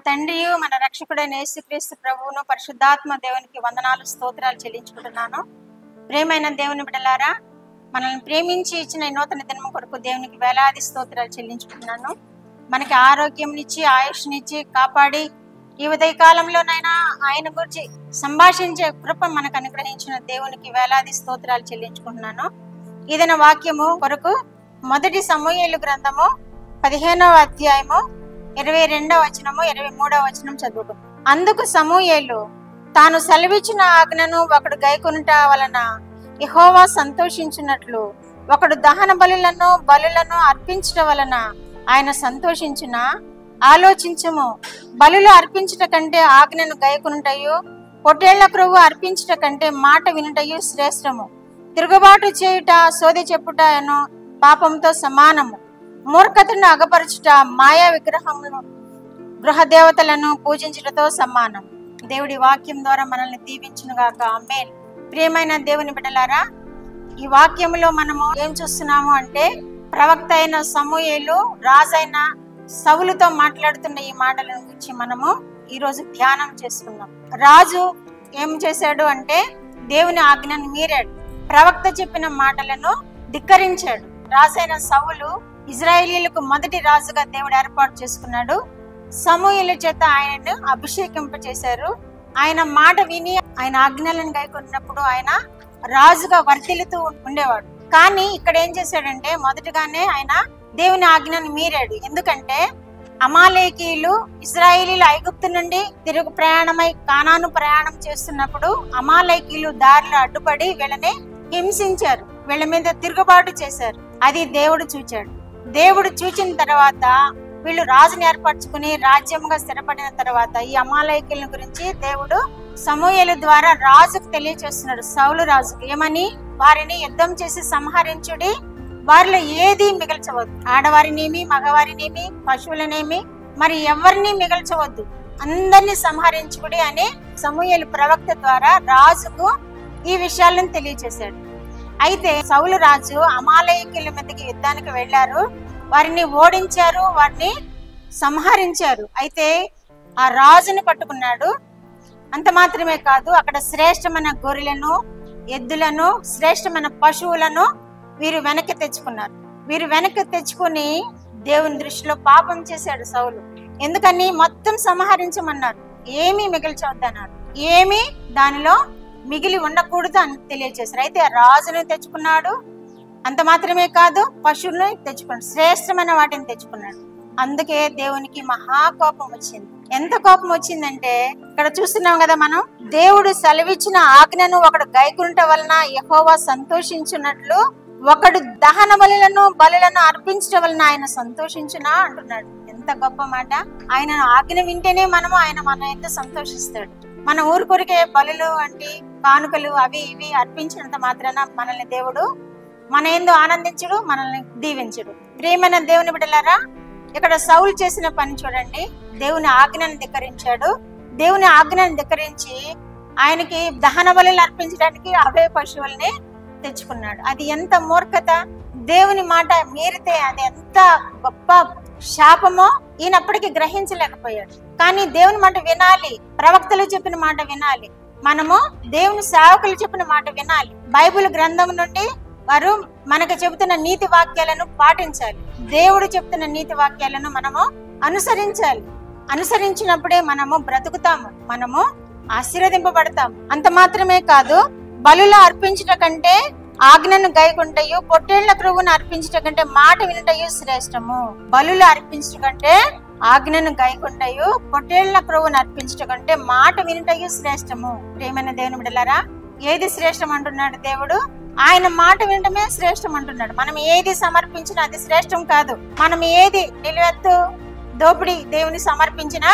తండ్రియు మన రక్షకుడైన యేసుక్రీస్తు ప్రభువును పరిశుద్ధాత్మ దేవునికి వందనాలు స్తోత్రాలు చెల్లించుకుంటున్నాను. ప్రేమైన దేవుని బిడ్డలారా, మనల్ని ప్రేమించి ఇచ్చిన ఈ నూతన దినము కొరకు దేవునికి వేలాది స్తోత్రాలు చెల్లించుకుంటున్నాను. మనకి ఆరోగ్యంనిచ్చి ఆయుష్నిచ్చి కాపాడి ఈ ఉదయ కాలంలోనైనా ఆయన గురించి సంభాషించే కృప మనకు అనుగ్రహించిన దేవునికి వేలాది స్తోత్రాలు చెల్లించుకుంటున్నాను. ఇదైన వాక్యము కొరకు మొదటి సమూయేలు గ్రంథము 15వ అధ్యాయము 22వ వచనము 23వ వచనం చదువుకుందాం. అందుకు సమూయేలు, తాను సెలవిచ్చిన ఆజ్ఞను ఒకడు గైకొనుట వలన యెహోవా సంతోషించినట్లు ఒకడు దహన బలులను అర్పించడం వలన ఆయన సంతోషించిన ఆలోచించము. బలులు అర్పించుట కంటే ఆజ్ఞను గైకొనుటయు పొట్టేళ్ల క్రొవ్వు అర్పించుట కంటే మాట వినుటయు శ్రేష్టము. తిరుగుబాటు చేయుట సోది చెప్పుటను పాపంతో సమానము. మూర్ఖతను అగపరచుట మాయా విగ్రహములను గృహదేవతలను పూజించుటతో సమానం. దేవుడి వాక్యం ద్వారా మనల్ని దీవించునుగాక. ఆమేన్. ప్రియమైన దేవుని బిడ్డలారా, ఈ వాక్యంలో మనము ఏం చూస్తున్నాము అంటే, ప్రవక్త అయిన సమూయేలు రాజైన సౌలుతో మాట్లాడుతున్న ఈ మాటల గురించి మనము ఈరోజు ధ్యానం చేసుకున్నాం. రాజు ఏం చేశాడు అంటే, దేవుని ఆజ్ఞను మీరాడు, ప్రవక్త చెప్పిన మాటలను ధిక్కరించాడు. రాజైన సౌలు ఇజ్రాయేలీలకు మొదటి రాజుగా దేవుడు ఏర్పాటు చేసుకున్నాడు. సమూయేలు చేత ఆయనను అభిషేకింపచేశారు. ఆయన మాట విని ఆయన ఆజ్ఞలను గైకొన్నప్పుడు ఆయన రాజుగా వర్ధిల్లుతూ ఉండేవాడు. కానీ ఇక్కడ ఏం చేశాడంటే, మొదటగానే ఆయన దేవుని ఆజ్ఞను మీరాడు. ఎందుకంటే అమాలేకీయులు ఇశ్రాయేలీలు ఐగుప్తు నుండి తిరుగు ప్రయాణమై కానాను ప్రయాణం చేస్తున్నప్పుడు అమాలేకీయులు దారిలో అడ్డుపడి వీళ్ళని హింసించారు, వీళ్ళ మీద తిరుగుబాటు చేశారు. అది దేవుడు చూచాడు. దేవుడు చూచిన తర్వాత వీళ్ళు రాజుని ఏర్పరచుకుని రాజ్యంగా స్థిరపడిన తర్వాత ఈ అమాలేకీయుల గురించి దేవుడు సమూయేలు ద్వారా రాజుకు తెలియచేస్తున్నాడు. సౌలు రాజుకు ఏమని, వారిని యుద్ధం చేసి సంహరించుడి, వారిలో ఏది మిగల్చవద్దు, ఆడవారినేమి మగవారినేమి పశువులనేమి మరి ఎవరిని మిగల్చవద్దు, అందరినీ సంహరించుడి అని సమూయేలు ప్రవక్త ద్వారా రాజుకు ఈ విషయాలను తెలియచేశాడు. అయితే సౌలు రాజు అమాలేకీయుల మీదకి యుద్ధానికి వెళ్లారు, వారిని ఓడించారు, వారిని సంహరించారు. అయితే ఆ రాజుని పట్టుకున్నాడు. అంత మాత్రమే కాదు, అక్కడ శ్రేష్టమైన గొర్రెలను ఎద్దులను శ్రేష్టమైన పశువులను వీరు వెనక్కి తెచ్చుకున్నారు. వీరు వెనక్కి తెచ్చుకుని దేవుని దృష్టిలో పాపం చేశాడు సౌలు. ఎందుకని, మొత్తం సంహరించమన్నారు, ఏమీ మిగిల్చవద్దన్నారు, ఏమీ దానిలో మిగిలి ఉండకూడదు అని తెలియజేశారు. అయితే రాజుని తెచ్చుకున్నాడు, అంత మాత్రమే కాదు పశువులను తెచ్చుకున్నాడు, శ్రేష్టమైన వాటిని తెచ్చుకున్నాడు. అందుకే దేవునికి మహా కోపం వచ్చింది. ఎంత కోపం వచ్చిందంటే, ఇక్కడ చూస్తున్నాం కదా మనం, దేవుడు సెలవిచ్చిన ఆజ్ఞను ఒకడు గైకొనుట వలన యెహోవా సంతోషించున్నట్లు ఒకడు దహన బలులను అర్పించడం వలన ఆయన సంతోషించునా అంటున్నాడు. ఎంత గొప్ప మాట. ఆయన ఆజ్ఞ వింటేనే ఆయన మన ఎంత సంతోషిస్తాడు. మన ఊరికొరికే బలులు వంటి కానుకలు అవి ఇవి అర్పించినంత మాత్రాన మనల్ని దేవుడు మన యందు ఆనందించుడు, మనల్ని దీవించుడు. ప్రియమైన దేవుని బిడ్డలారా, ఇక్కడ సౌలు చేసిన పని చూడండి. దేవుని ఆజ్ఞను ధిక్కరించాడు. దేవుని ఆజ్ఞను ధిక్కరించి ఆయనకి దహన బలులు అర్పించడానికి అవే పశువుల్ని తెచ్చుకున్నాడు. అది ఎంత మూర్ఖత. దేవుని మాట మీరితే అది ఎంత గొప్ప శాపమో ఈయనప్పటికీ గ్రహించలేకపోయాడు. కానీ దేవుని మాట వినాలి, ప్రవక్తలు చెప్పిన మాట వినాలి, మనము దేవుని సేవకులు చెప్పిన మాట వినాలి. బైబిల్ గ్రంథం నుండి వారు మనకు చెబుతున్న నీతి వాక్యాలను పాటించాలి. దేవుడు చెప్తున్న నీతి వాక్యాలను మనము అనుసరించాలి. అనుసరించినప్పుడే మనము బ్రతుకుతాము, మనము ఆశీర్వదింపబడతాము. అంత మాత్రమే కాదు, బలులు అర్పించుట కంటే ఆజ్ఞను గైకొనుటయు పొట్టేళ్ల క్రొవ్వును అర్పించుట కంటే మాట వినుటయు శ్రేష్టము. బలులు అర్పించుట కంటే ఆజ్ఞను గైకొనుటయు పొట్టేళ్ల క్రొవ్వును అర్పించుట కంటే మాట వినుటయు శ్రేష్టము. ప్రియమైన దేవుని బిడ్డలారా, ఏది శ్రేష్టం అంటున్నాడు దేవుడు? ఆయన మాట వినటమే శ్రేష్టం అంటున్నాడు. మనం ఏది సమర్పించినా అది శ్రేష్టం కాదు. మనం ఏది నిలువెత్తు దోపిడి దేవుని సమర్పించినా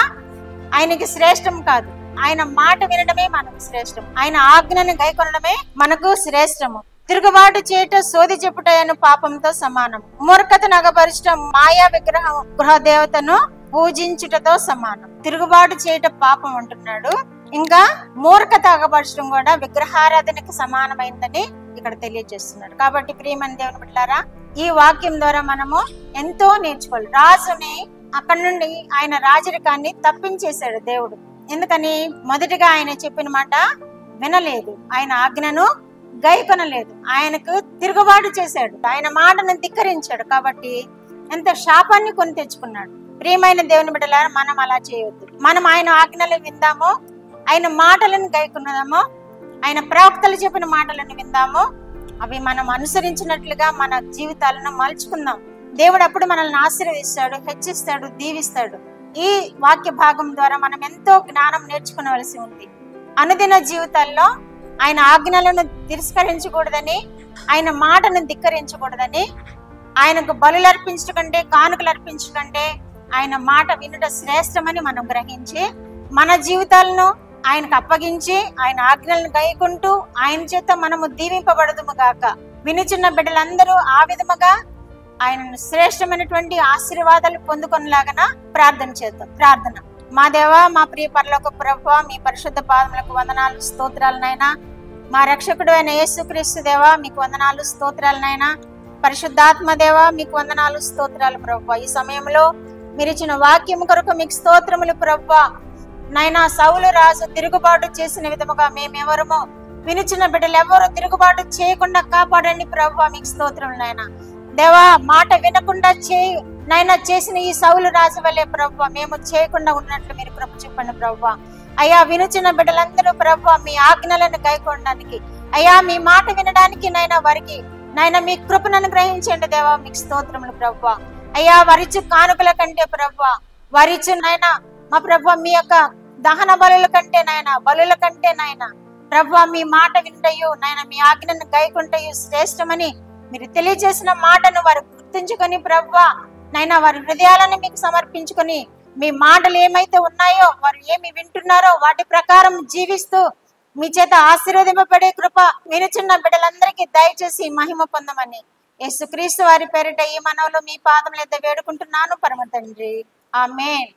ఆయనకి శ్రేష్టం కాదు. ఆయన మాట వినడమే మనకు శ్రేష్టం. ఆయన ఆజ్ఞను గైకొనడమే మనకు శ్రేష్టము. తిరుగుబాటు చేయట సోది చెప్పుటను పాపంతో సమానం. మూర్ఖతను అగపరచడం మాయా విగ్రహం గృహదేవతను పూజించుటతో సమానం. తిరుగుబాటు చేయట పాపం అంటున్నాడు. ఇంకా మూర్ఖత అగపరచడం కూడా విగ్రహారాధనకు సమానమైందని ఇక్కడ తెలియజేస్తున్నాడు. కాబట్టి ప్రియమైన దేవుని బిడ్డలారా, ఈ వాక్యం ద్వారా మనము ఎంతో నేర్చుకోవాలి. రాజుని అక్కడి నుండి ఆయన రాజరికాన్ని తప్పించేశాడు దేవుడు. ఎందుకని? మొదటిగా ఆయన చెప్పిన మాట వినలేదు, ఆయన ఆజ్ఞను గైకొనలేదు, ఆయనకు తిరుగుబాటు చేశాడు, ఆయన మాటను ధిక్కరించాడు. కాబట్టి ఎంత శాపాన్ని కొని తెచ్చుకున్నాడు. ప్రియమైన దేవుని బిడ్డలారా, మనం అలా చేయవద్దు. మనం ఆయన ఆజ్ఞలు విందాము, ఆయన మాటలను గైకొనదాము, ఆయన ప్రవక్తలు చెప్పిన మాటలను విందాము, అవి మనం అనుసరించినట్లుగా మన జీవితాలను మలుచుకుందాం. దేవుడు అప్పుడు మనల్ని ఆశీర్వదిస్తాడు, హెచ్చిస్తాడు, దీవిస్తాడు. ఈ వాక్య భాగం ద్వారా మనం ఎంతో జ్ఞానం నేర్చుకునవలసి ఉంది. అనుదిన జీవితాల్లో ఆయన ఆజ్ఞలను తిరస్కరించకూడదని, ఆయన మాటను ధిక్కరించకూడదని, ఆయనకు బలులు అర్పించకంటే, కానుకలు అర్పించకంటే ఆయన మాట వినుట శ్రేష్టమని మనం గ్రహించి మన జీవితాలను ఆయనకు అప్పగించి ఆయన ఆజ్ఞలను గైకుంటూ ఆయన చేత మనము దీవింపబడదుము గాక. వినుచున్న బిడ్డలందరూ ఆ విధముగా ఆయనను శ్రేష్టమైనటువంటి ఆశీర్వాదాలు పొందుకొనిలాగన ప్రార్థన చేద్దాం. ప్రార్థన. మా దేవా, మా ప్రియ పరలోక ప్రభువా, మీ పరిశుద్ధ పాదములకు వందనాలు, స్తోత్రాలనైనా. మా రక్షకుడు అయిన యేసుక్రీస్తు దేవా, మీకు వందనాలు, స్తోత్రాలనైనా. పరిశుద్ధాత్మ దేవా, మీకు వందనాలు, స్తోత్రాలు ప్రభువా. ఈ సమయంలో మీరు ఇచ్చిన వాక్యం కొరకు మీకు స్తోత్రములు ప్రభువా. నైనా సౌలు రాజు తిరుగుబాటు చేసిన విధముగా మేమెవరమో వినిచిన బిడ్డలు ఎవరు తిరుగుబాటు చేయకుండా కాపాడండి ప్రభువా. మీకు స్తోత్రములు నాయనా. దేవా, మాట వినకుండా నైనా చేసిన ఈ సౌలు రాజు వల్లే ప్రభువా మేము చేయకుండా ఉన్నట్లు మీరు కృప చెప్పండి ప్రభువా. అయ్యా, వినుచిన బిడ్డలందరూ ప్రభువా మీ ఆజ్ఞలను గైకొనడానికి, అయ్యా మీ మాట వినడానికి నైనా వారికి నైనా మీ కృపను అనుగ్రహించండి దేవా. మీకు స్తోత్రములు ప్రభువా. అయ్యా, వరిచు కానుకల కంటే ప్రభువా, వరిచు నైనా మా ప్రభువా మీ యొక్క దహన బలుల కంటే నైనా, బలుల కంటే నైనా ప్రభువా మీ మాట వింటయు నైనా మీ ఆజ్ఞను గైకొంటయు శ్రేష్టమని మీరు తెలియజేసిన మాటను వారు గుర్తుంచుకొని ప్రభువా నైనా వారి హృదయాలను మీకు సమర్పించుకొని మీ మాటలు ఏమైతే ఉన్నాయో, వారు ఏమి వింటున్నారో వాటి ప్రకారం జీవిస్తూ మీ చేత ఆశీర్వదింపబడే కృప వినుచున్న బిడ్డలందరికీ దయచేసి మహిమ పొందమని యేసుక్రీస్తు వారి పేరిట ఈ మనవులు మీ పాదముల యొద్ద వేడుకుంటున్నాను పరమ తండ్రి. ఆమేన్.